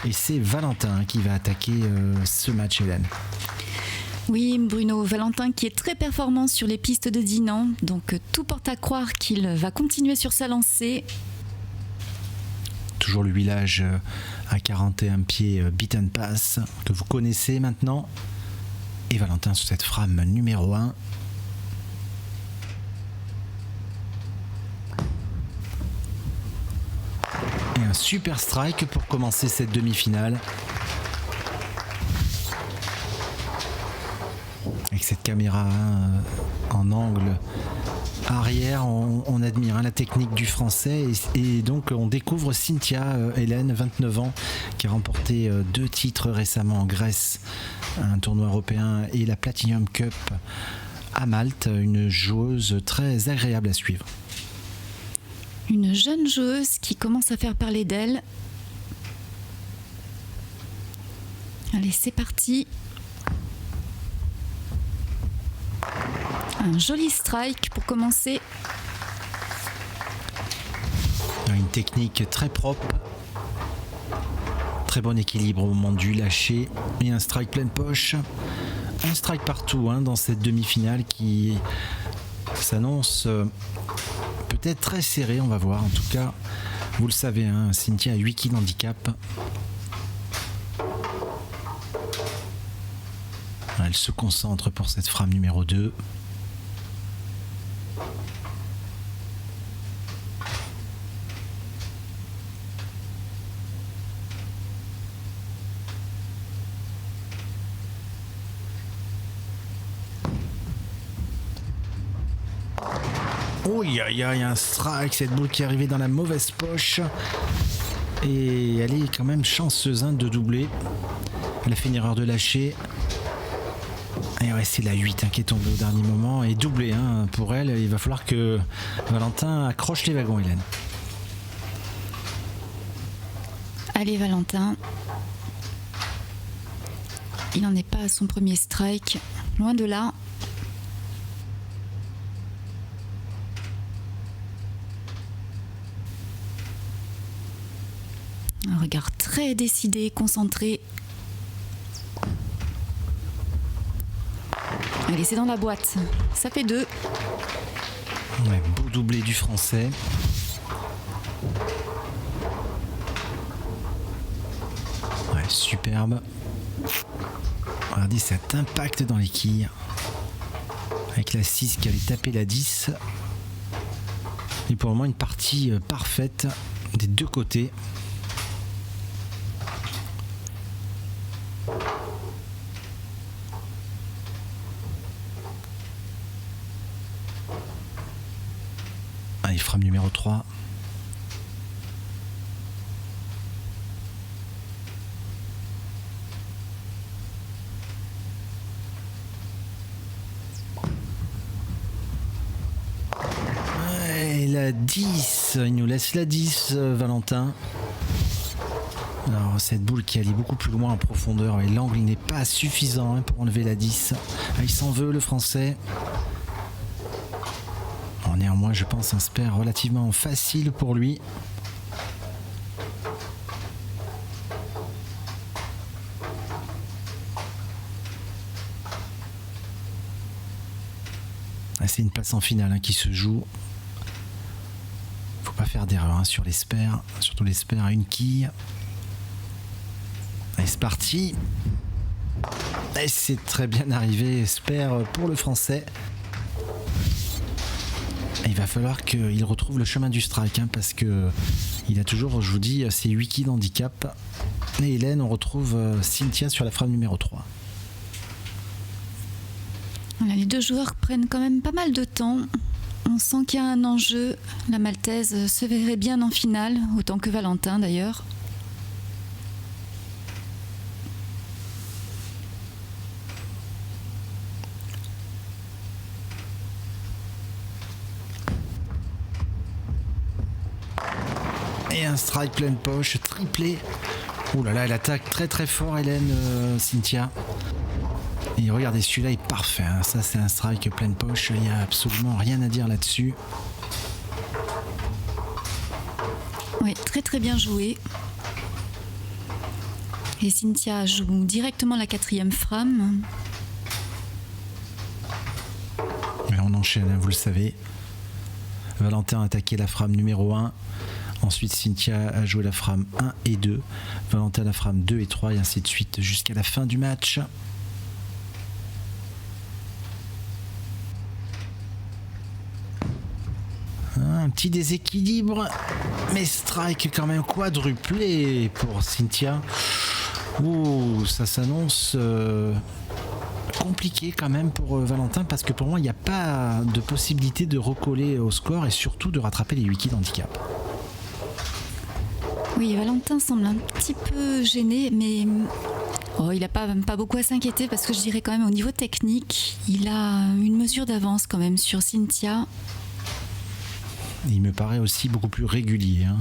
Et c'est Valentin qui va attaquer ce match, Hélène. Oui, Bruno, Valentin qui est très performant sur les pistes de Dinan, donc tout porte à croire qu'il va continuer sur sa lancée. Toujours le huilage à 41 pieds beat and pass que vous connaissez maintenant. Et Valentin sur cette frame numéro 1. Et un super strike pour commencer cette demi-finale. Avec cette caméra en angle arrière, on admire la technique du français et donc on découvre Cynthia Hélène, 29 ans, qui a remporté 2 titres récemment en Grèce, un tournoi européen et la Platinum Cup à Malte, une joueuse très agréable à suivre. Une jeune joueuse qui commence à faire parler d'elle. Allez, c'est parti. Un joli strike pour commencer. Une technique très propre. Très bon équilibre au moment du lâcher. Et un strike pleine poche. Un strike partout dans cette demi-finale qui s'annonce peut-être très serrée, on va voir. En tout cas, vous le savez, Cynthia a 8 kills d'handicap. Elle se concentre pour cette frame numéro 2. Oh, il y a un strike, cette boule qui est arrivée dans la mauvaise poche. Et elle est quand même chanceuse de doubler. Elle a fait une erreur de lâcher. Et ouais, c'est la 8 qui est tombée au dernier moment. Et doublé pour elle. Il va falloir que Valentin accroche les wagons, Hélène. Allez, Valentin. Il n'en est pas à son premier strike. Loin de là. Un regard très décidé, concentré. Allez, c'est dans la boîte. Ça fait 2. Ouais, beau doublé du français. Ouais, superbe. Regardez cet impact dans les quilles. Avec la 6 qui allait taper la 10. Et pour le moment, une partie parfaite des deux côtés. Allez, frame numéro 3. Ouais, la 10. Il nous laisse la 10, Valentin. Alors, cette boule qui allait beaucoup plus loin en profondeur et l'angle n'est pas suffisant pour enlever la 10. Il s'en veut, le français. Néanmoins, je pense un spare relativement facile pour lui. C'est une place en finale qui se joue. Faut pas faire d'erreur sur les spares, surtout les spares à une quille. Allez, c'est parti. Et c'est très bien arrivé, spare pour le français. Il va falloir qu'il retrouve le chemin du strike parce que il a toujours, je vous dis, ses 8 kills d'handicap. Et Hélène, on retrouve Cynthia sur la frame numéro 3. Voilà, les deux joueurs prennent quand même pas mal de temps. On sent qu'il y a un enjeu. La Maltaise se verrait bien en finale, autant que Valentin d'ailleurs. Et un strike pleine poche, triplé. Ouh là là, elle attaque très très fort, Hélène, Cynthia. Et regardez, celui-là est parfait. Ça, c'est un strike pleine poche. Il n'y a absolument rien à dire là-dessus. Oui, très très bien joué. Et Cynthia joue directement la 4e frame. Et on enchaîne, hein, vous le savez. Valentin a attaqué la frame numéro 1. Ensuite, Cynthia a joué la frame 1 et 2. Valentin la frame 2 et 3 et ainsi de suite jusqu'à la fin du match. Un petit déséquilibre, mais strike quand même quadruplé pour Cynthia. Ouh, ça s'annonce compliqué quand même pour Valentin parce que pour moi il n'y a pas de possibilité de recoller au score et surtout de rattraper les 8 kills handicap. Oui, Valentin semble un petit peu gêné, mais il n'a pas beaucoup à s'inquiéter parce que je dirais quand même au niveau technique, il a une mesure d'avance quand même sur Cynthia. Il me paraît aussi beaucoup plus régulier. Hein.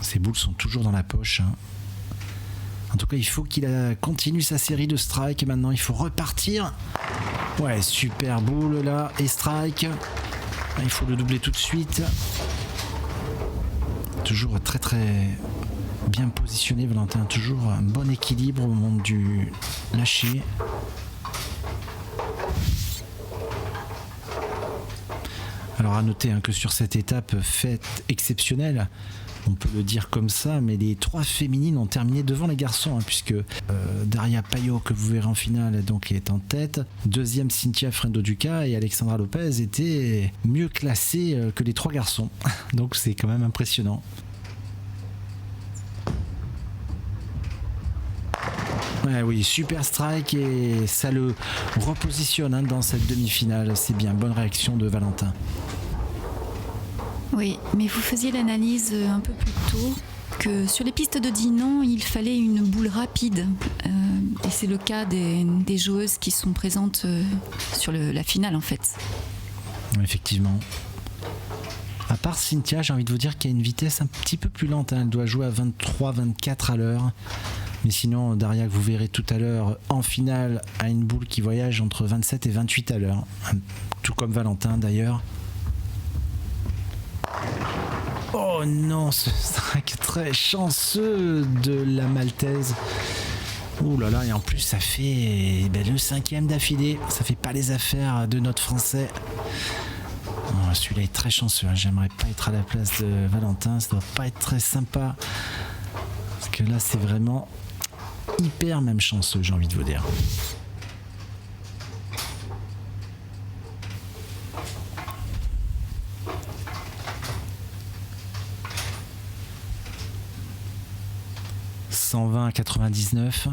Ses boules sont toujours dans la poche. Hein. En tout cas, il faut qu'il continue sa série de strikes. Maintenant, il faut repartir. Ouais, super boule là. Et strike. Il faut le doubler tout de suite. Toujours très très bien positionné, Valentin. Toujours un bon équilibre au moment du lâcher. Alors à noter que sur cette étape faite exceptionnelle, on peut le dire comme ça, mais les 3 féminines ont terminé devant les garçons, puisque Daria Payot, que vous verrez en finale, donc est en tête. Deuxième, Cynthia Frendo-Ducas et Alexandra Lopez étaient mieux classées que les 3 garçons. Donc c'est quand même impressionnant. Ouais, oui, super strike et ça le repositionne dans cette demi-finale. C'est bien, bonne réaction de Valentin. Oui, mais vous faisiez l'analyse un peu plus tôt que sur les pistes de Dinan, il fallait une boule rapide. Et c'est le cas des joueuses qui sont présentes sur la finale en fait. Effectivement. À part Cynthia, j'ai envie de vous dire qu'il y a une vitesse un petit peu plus lente. Elle doit jouer à 23-24 à l'heure. Mais sinon, Daria, que vous verrez tout à l'heure en finale, a une boule qui voyage entre 27 et 28 à l'heure. Tout comme Valentin d'ailleurs. Oh non, ce strike très chanceux de la Maltaise. Ouh là là, et en plus ça fait le 5e d'affilée. Ça fait pas les affaires de notre Français. Oh, celui-là est très chanceux. J'aimerais pas être à la place de Valentin. Ça doit pas être très sympa. Parce que là, c'est vraiment hyper même chanceux, j'ai envie de vous dire. « 120 à 99. »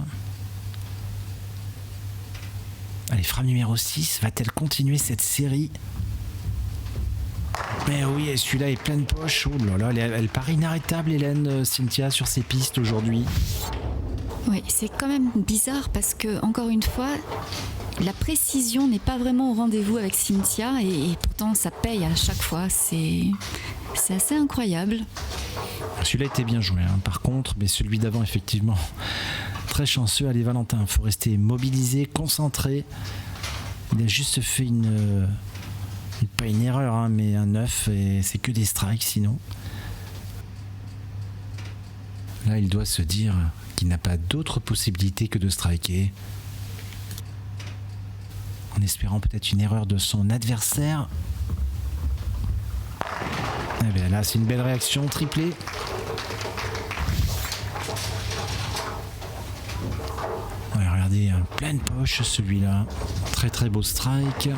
Allez, frame numéro 6. Va-t-elle continuer cette série ? Mais oui, celui-là est plein de poche. Oh là là, elle paraît inarrêtable, Hélène Cynthia, sur ses pistes aujourd'hui. Oui, c'est quand même bizarre parce que, encore une fois, la précision n'est pas vraiment au rendez-vous avec Cynthia et pourtant ça paye à chaque fois. C'est assez incroyable. Celui-là était bien joué, par contre, mais celui d'avant, effectivement, très chanceux. Allez, Valentin, il faut rester mobilisé, concentré. Il a juste fait pas une erreur, mais un 9, et c'est que des strikes sinon. Là, il doit se dire qu'il n'a pas d'autre possibilité que de striker. En espérant peut-être une erreur de son adversaire. Et bien là, c'est une belle réaction, triplé. Ouais, regardez, pleine poche celui-là. Très très beau strike.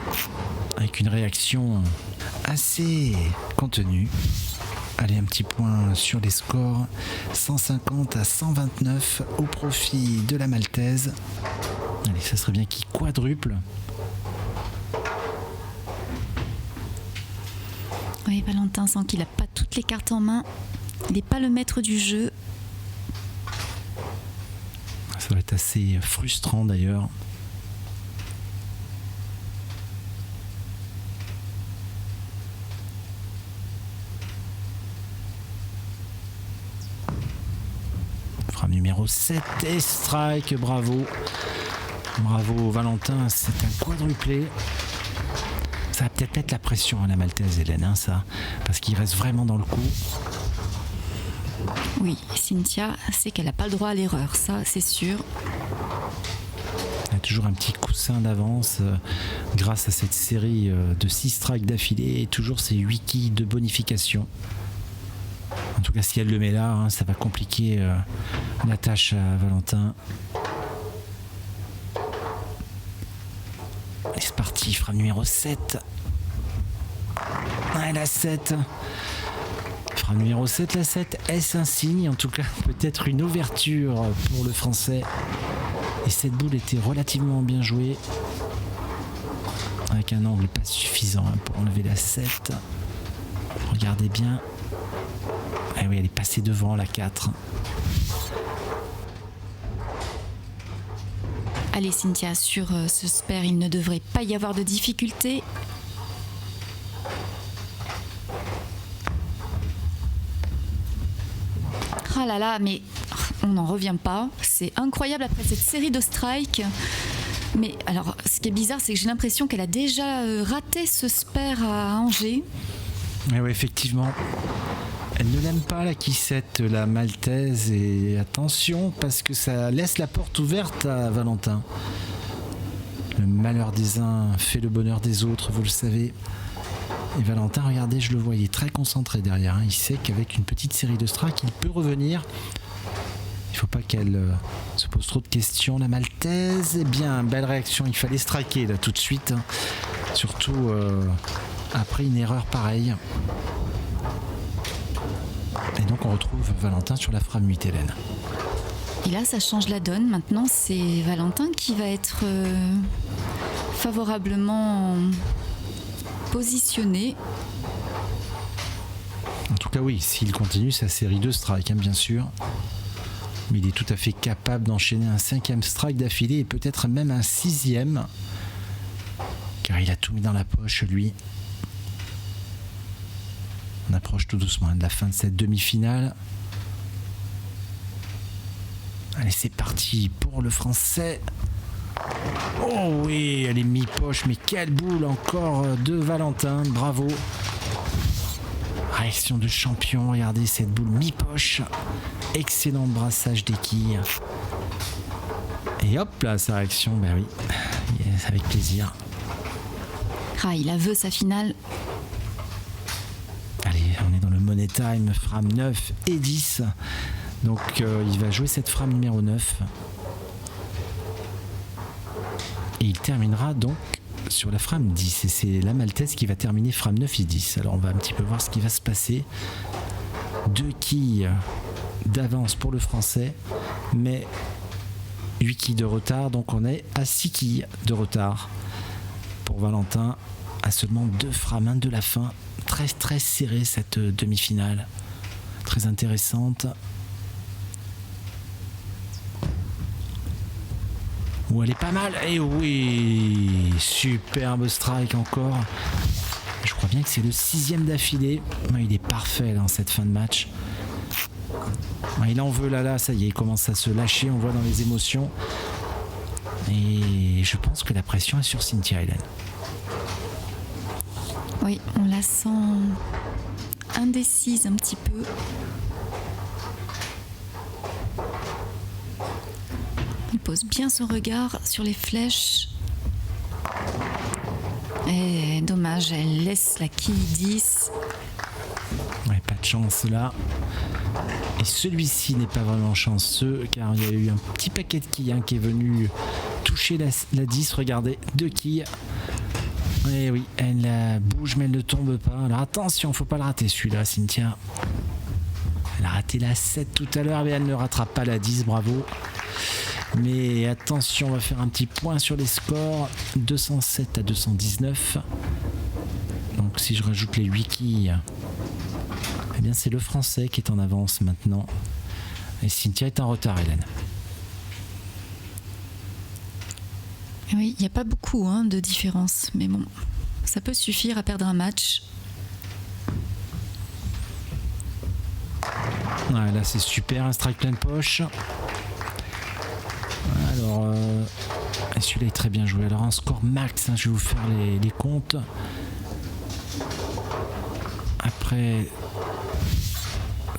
Avec une réaction assez contenue. Allez, un petit point sur les scores. 150 à 129 au profit de la Maltaise. Allez, ça serait bien qu'il quadruple. Oui, Valentin sent qu'il n'a pas toutes les cartes en main. Il n'est pas le maître du jeu. Ça va être assez frustrant d'ailleurs. Frame numéro 7 et strike, bravo. Bravo Valentin, c'est un quadruplé. Ça va peut-être mettre la pression à la Maltaise, Hélène, ça, parce qu'il reste vraiment dans le coup. Oui, Cynthia sait qu'elle n'a pas le droit à l'erreur, ça c'est sûr. Il y a toujours un petit coussin d'avance grâce à cette série de 6 strikes d'affilée et toujours ces 8 quilles de bonification. En tout cas, si elle le met là, ça va compliquer la tâche à Valentin. Et c'est parti, frame numéro 7. Ah, la 7. Frame numéro 7, la 7. Est-ce un signe? En tout cas, peut-être une ouverture pour le Français. Et cette boule était relativement bien jouée. Avec un angle pas suffisant pour enlever la 7. Regardez bien. Ah oui, elle est passée devant la 4. Allez Cynthia, sur ce spare, il ne devrait pas y avoir de difficulté. Ah là là, mais on n'en revient pas. C'est incroyable après cette série de strikes. Mais alors, ce qui est bizarre, c'est que j'ai l'impression qu'elle a déjà raté ce spare à Angers. Ah oui, effectivement. Elle ne l'aime pas la Kissette, la maltaise, et attention parce que ça laisse la porte ouverte à Valentin. Le malheur des uns fait le bonheur des autres, vous le savez. Et Valentin, regardez, je le vois, il est très concentré derrière. Il sait qu'avec une petite série de strikes, il peut revenir. Il ne faut pas qu'elle se pose trop de questions. La maltaise, eh bien, belle réaction. Il fallait striker là tout de suite. Surtout après une erreur pareille. Et donc on retrouve Valentin sur la frame 8, Hélène. Et là, ça change la donne. Maintenant, c'est Valentin qui va être favorablement positionné. En tout cas, oui, s'il continue sa série de strikes, bien sûr. Mais il est tout à fait capable d'enchaîner un 5e strike d'affilée et peut-être même un 6e. Car il a tout mis dans la poche, lui. On approche tout doucement de la fin de cette demi-finale. Allez, c'est parti pour le Français. Oh oui, elle est mi-poche, mais quelle boule encore de Valentin, bravo. Réaction de champion, regardez cette boule mi-poche. Excellent brassage des quilles. Et hop là, sa réaction, ben oui, yes, avec plaisir. Ah, il a veut sa finale. Allez, on est dans le Money Time, frame 9 et 10. Donc il va jouer cette frame numéro 9. Et il terminera donc sur la frame 10. Et c'est la maltaise qui va terminer frame 9 et 10. Alors on va un petit peu voir ce qui va se passer. 2 quilles d'avance pour le Français, mais 8 quilles de retard. Donc on est à 6 quilles de retard pour Valentin, à seulement 2 frames 1 de la fin. Très très serrée cette demi-finale, très intéressante. Oh, elle est pas mal, et oui, superbe strike encore. Je crois bien que c'est le 6e d'affilée. Il est parfait dans cette fin de match. Il en veut là, ça y est, il commence à se lâcher, on voit dans les émotions. Et je pense que la pression est sur Cynthia, Hélène. Oui, on la sent indécise un petit peu. Il pose bien son regard sur les flèches. Et dommage, elle laisse la quille 10. Ouais, pas de chance là. Et celui-ci n'est pas vraiment chanceux car il y a eu un petit paquet de quilles qui est venu toucher la 10. Regardez, 2 quilles. Et oui, elle bouge mais elle ne tombe pas. Alors attention, faut pas le rater celui-là, Cynthia. Elle a raté la 7 tout à l'heure mais elle ne rattrape pas la 10, bravo. Mais attention, on va faire un petit point sur les scores. 207 à 219. Donc si je rajoute les 8 quilles, eh bien c'est le Français qui est en avance maintenant. Et Cynthia est en retard, Hélène. Oui, il n'y a pas beaucoup de différence, mais bon, ça peut suffire à perdre un match. Ouais, là c'est super, un strike pleine poche. Alors, celui-là est très bien joué. Alors un score max, je vais vous faire les comptes. Après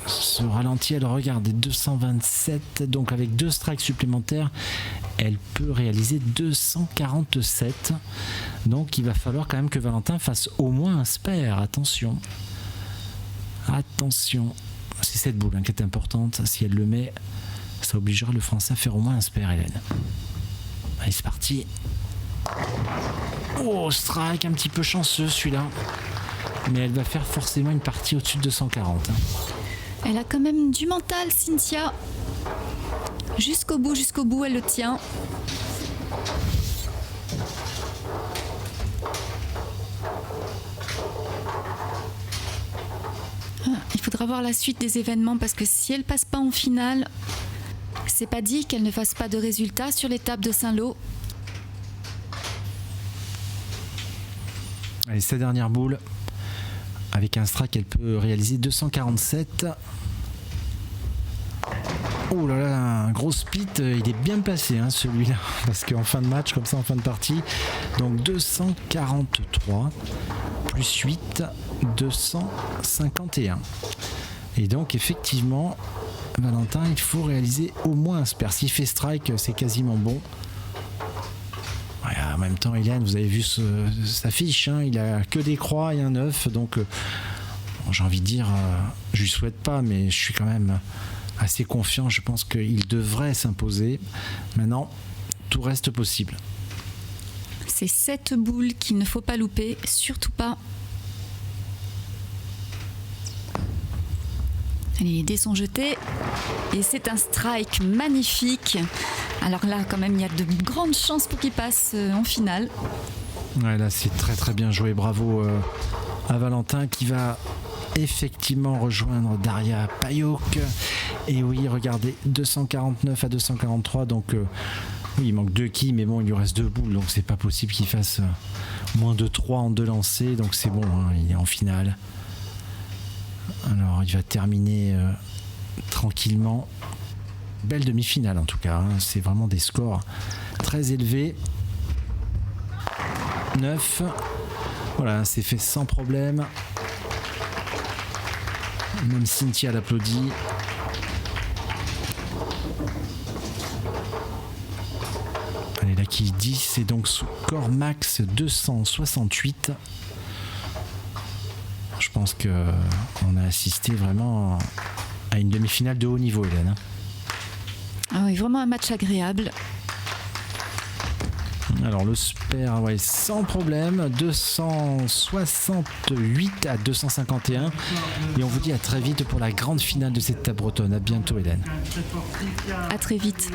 ce ralenti, elle regarde des 227, donc avec 2 strikes supplémentaires, elle peut réaliser 247. Donc il va falloir quand même que Valentin fasse au moins un spare. Attention. C'est cette boule qui est importante. Si elle le met, ça obligera le Français à faire au moins un spare, Hélène. Allez, c'est parti. Oh, strike, un petit peu chanceux celui-là. Mais elle va faire forcément une partie au-dessus de 240. Elle a quand même du mental, Cynthia. Jusqu'au bout, elle le tient. Il faudra voir la suite des événements parce que si elle passe pas en finale, c'est pas dit qu'elle ne fasse pas de résultat sur l'étape de Saint-Lô. Allez, sa dernière boule. Avec un strike, elle peut réaliser 247. Oh là là, un gros speed, il est bien placé celui-là, parce qu'en fin de match, comme ça en fin de partie, donc 243 plus 8, 251. Et donc effectivement, Valentin, il faut réaliser au moins un spare. S'il fait strike, c'est quasiment bon. Ouais, en même temps, Hélène, vous avez vu sa fiche, il a que des croix et un 9, donc j'ai envie de dire, je lui souhaite pas, mais je suis quand même assez confiant. Je pense qu'il devrait s'imposer. Maintenant, tout reste possible. C'est 7 boules qu'il ne faut pas louper, surtout pas. Allez, les dés sont jetés et c'est un strike magnifique. Alors là, quand même, il y a de grandes chances pour qu'il passe en finale. Ouais, là, c'est très très bien joué. Bravo à Valentin qui va effectivement rejoindre Daria Payok. Et oui, regardez, 249 à 243. Donc, oui, il manque 2 quilles, mais bon, il lui reste 2 boules. Donc, c'est pas possible qu'il fasse moins de 3 en 2 lancers. Donc, c'est bon, il est en finale. Alors, il va terminer tranquillement. Belle demi-finale en tout cas. C'est vraiment des scores très élevés. 9. Voilà, c'est fait sans problème. Même Cynthia l'applaudit. Allez, la quille 10 et donc score max 268. Je pense qu'on a assisté vraiment à une demi-finale de haut niveau, Hélène. Ah oui, vraiment un match agréable. Alors le spare, ouais, sans problème, 268 à 251. Et on vous dit à très vite pour la grande finale de cette table bretonne. À bientôt, Hélène. À très vite.